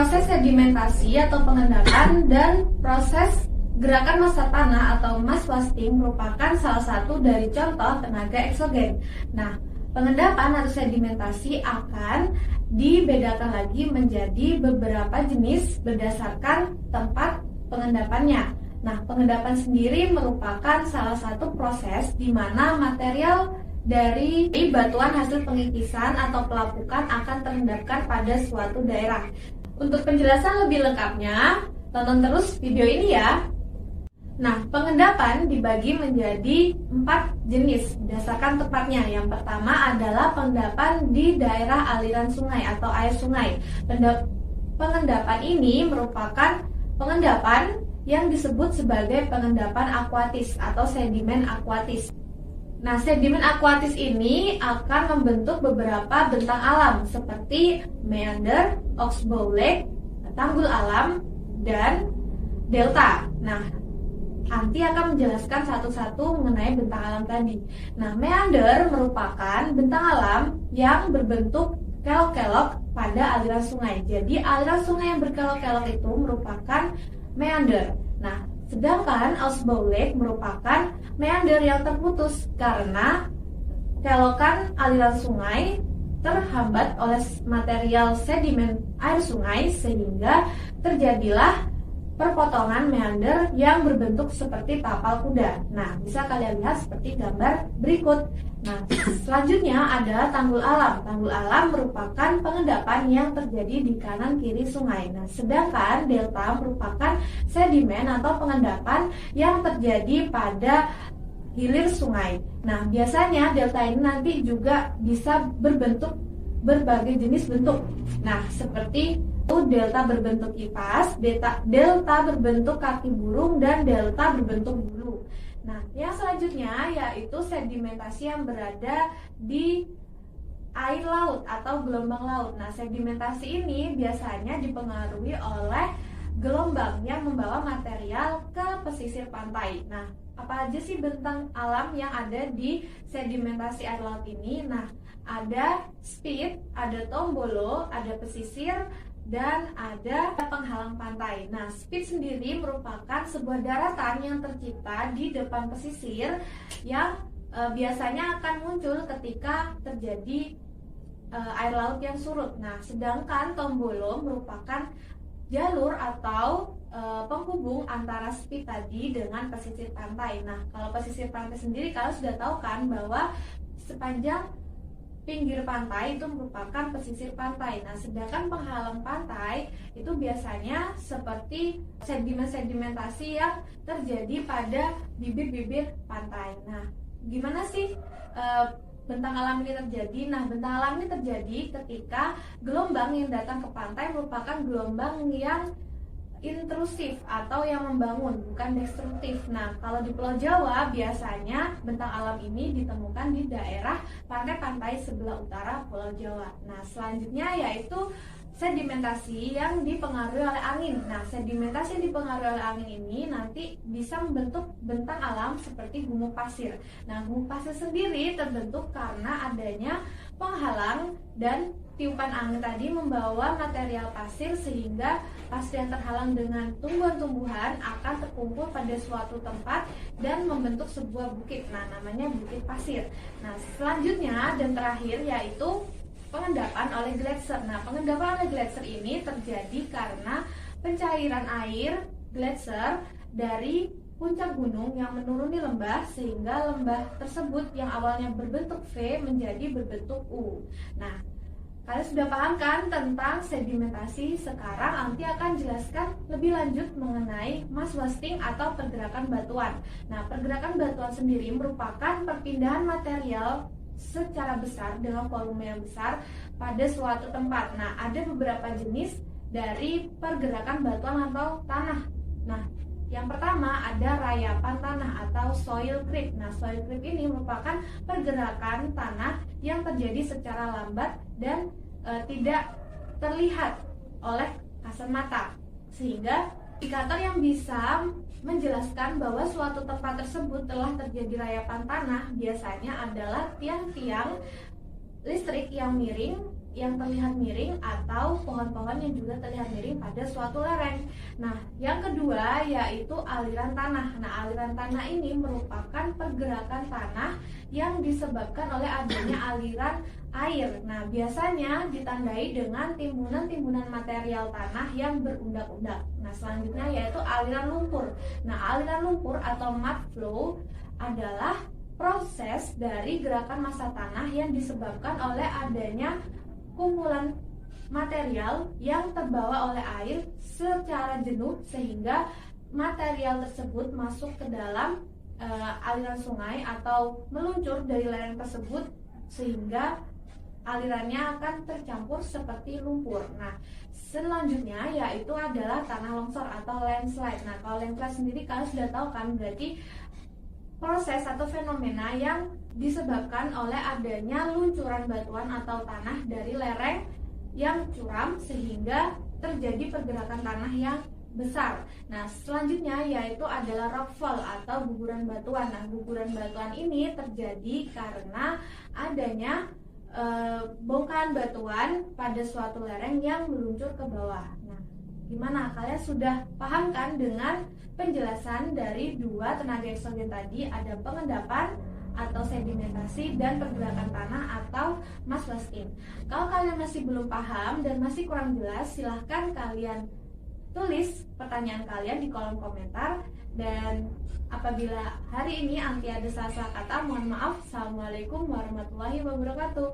Proses sedimentasi atau pengendapan dan proses gerakan massa tanah atau mass wasting merupakan salah satu dari contoh tenaga eksogen. Nah, pengendapan atau sedimentasi akan dibedakan lagi menjadi beberapa jenis berdasarkan tempat pengendapannya. Nah, pengendapan sendiri merupakan salah satu proses di mana material dari batuan hasil pengikisan atau pelapukan akan terendapkan pada suatu daerah. Untuk penjelasan lebih lengkapnya, tonton terus video ini ya. Nah, pengendapan dibagi menjadi 4 jenis berdasarkan tempatnya. Yang pertama adalah pengendapan di daerah aliran sungai atau air sungai. Pengendapan ini merupakan pengendapan yang disebut sebagai pengendapan akuatis atau sedimen akuatis. Nah, sedimen akuatis ini akan membentuk beberapa bentang alam seperti meander, oxbow lake, tanggul alam, dan delta. Nah, nanti akan menjelaskan satu-satu mengenai bentang alam tadi. Nah, meander merupakan bentang alam yang berbentuk kelok-kelok pada aliran sungai. Jadi, aliran sungai yang berkelok-kelok itu merupakan meander. Nah, sedangkan oxbow lake merupakan meander yang terputus karena kelokan aliran sungai terhambat oleh material sedimen air sungai sehingga terjadilah perpotongan meander yang berbentuk seperti tapal kuda. Nah, bisa kalian lihat seperti gambar berikut. Nah, selanjutnya adalah tanggul alam. Tanggul alam merupakan pengendapan yang terjadi di kanan kiri sungai. Nah, sedangkan delta merupakan sedimen atau pengendapan yang terjadi pada hilir sungai. Nah, biasanya delta ini nanti juga bisa berbentuk berbagai jenis bentuk. Nah, seperti delta berbentuk kipas, delta berbentuk kaki burung, dan delta berbentuk bulu. Nah, yang selanjutnya yaitu sedimentasi yang berada di air laut atau gelombang laut. Nah, sedimentasi ini biasanya dipengaruhi oleh gelombang yang membawa material ke pesisir pantai. Nah, apa aja sih bentang alam yang ada di sedimentasi air laut ini? Nah, ada spit, ada tombolo, ada pesisir, dan ada penghalang pantai. Nah, spit sendiri merupakan sebuah daratan yang tercipta di depan pesisir yang biasanya akan muncul ketika terjadi air laut yang surut. Nah, sedangkan tombolo merupakan jalur atau penghubung antara spit tadi dengan pesisir pantai. Nah, kalau pesisir pantai sendiri kalian sudah tahu kan bahwa sepanjang pinggir pantai itu merupakan pesisir pantai. Nah, sedangkan penghalang pantai itu biasanya seperti sedimentasi yang terjadi pada bibir-bibir pantai. Nah, gimana sih bentang alam ini terjadi? Nah, bentang alam ini terjadi ketika gelombang yang datang ke pantai merupakan gelombang yang intrusif atau yang membangun, bukan destruktif. Nah, kalau di Pulau Jawa biasanya bentang alam ini ditemukan di daerah pantai-pantai sebelah utara Pulau Jawa. Nah, selanjutnya yaitu sedimentasi yang dipengaruhi oleh angin. Nah, sedimentasi yang dipengaruhi oleh angin ini nanti bisa membentuk bentang alam seperti gumuk pasir. Nah, gumuk pasir sendiri terbentuk karena adanya penghalang dan tiupan angin tadi membawa material pasir sehingga pasir yang terhalang dengan tumbuhan-tumbuhan akan terkumpul pada suatu tempat dan membentuk sebuah bukit. Nah, namanya bukit pasir. Nah, selanjutnya dan terakhir yaitu pengendapan oleh gletser. Nah, pengendapan oleh gletser ini terjadi karena pencairan air gletser dari puncak gunung yang menuruni lembah sehingga lembah tersebut yang awalnya berbentuk V menjadi berbentuk U. Nah, kalian sudah paham kan tentang sedimentasi? Sekarang nanti akan jelaskan lebih lanjut mengenai mass wasting atau pergerakan batuan. Nah, pergerakan batuan sendiri merupakan perpindahan material secara besar dengan volume yang besar pada suatu tempat. Nah, ada beberapa jenis dari pergerakan batuan atau tanah. Nah, yang pertama ada rayapan tanah atau soil creep. Nah, soil creep ini merupakan pergerakan tanah yang terjadi secara lambat dan tidak terlihat oleh kasat mata, sehingga indikator yang bisa menjelaskan bahwa suatu tempat tersebut telah terjadi rayapan tanah biasanya adalah tiang-tiang listrik yang miring yang terlihat miring atau pohon-pohon yang juga terlihat miring pada suatu lereng. Nah, yang kedua yaitu aliran tanah. Nah, aliran tanah ini merupakan pergerakan tanah yang disebabkan oleh adanya aliran air. Nah, biasanya ditandai dengan timbunan-timbunan material tanah yang berundak-undak. Nah, selanjutnya yaitu aliran lumpur. Nah, aliran lumpur atau mud flow adalah proses dari gerakan massa tanah yang disebabkan oleh adanya kumpulan material yang terbawa oleh air secara jenuh sehingga material tersebut masuk ke dalam aliran sungai atau meluncur dari lereng tersebut sehingga alirannya akan tercampur seperti lumpur. Nah, selanjutnya yaitu adalah tanah longsor atau landslide. Nah, kalau landslide sendiri kalian sudah tahu kan, berarti proses atau fenomena yang disebabkan oleh adanya luncuran batuan atau tanah dari lereng yang curam sehingga terjadi pergerakan tanah yang besar. Nah, selanjutnya yaitu adalah rockfall atau guguran batuan. Nah, guguran batuan ini terjadi karena adanya bongkahan batuan pada suatu lereng yang meluncur ke bawah. Nah, gimana? Kalian sudah paham kan dengan penjelasan dari dua tenaga eksogen tadi? Ada pengendapan atau sedimentasi dan pergerakan tanah atau mass wasting. Kalau kalian masih belum paham dan masih kurang jelas, silahkan kalian tulis pertanyaan kalian di kolom komentar. Dan apabila hari ini Anti ada salah kata, mohon maaf. Assalamualaikum warahmatullahi wabarakatuh.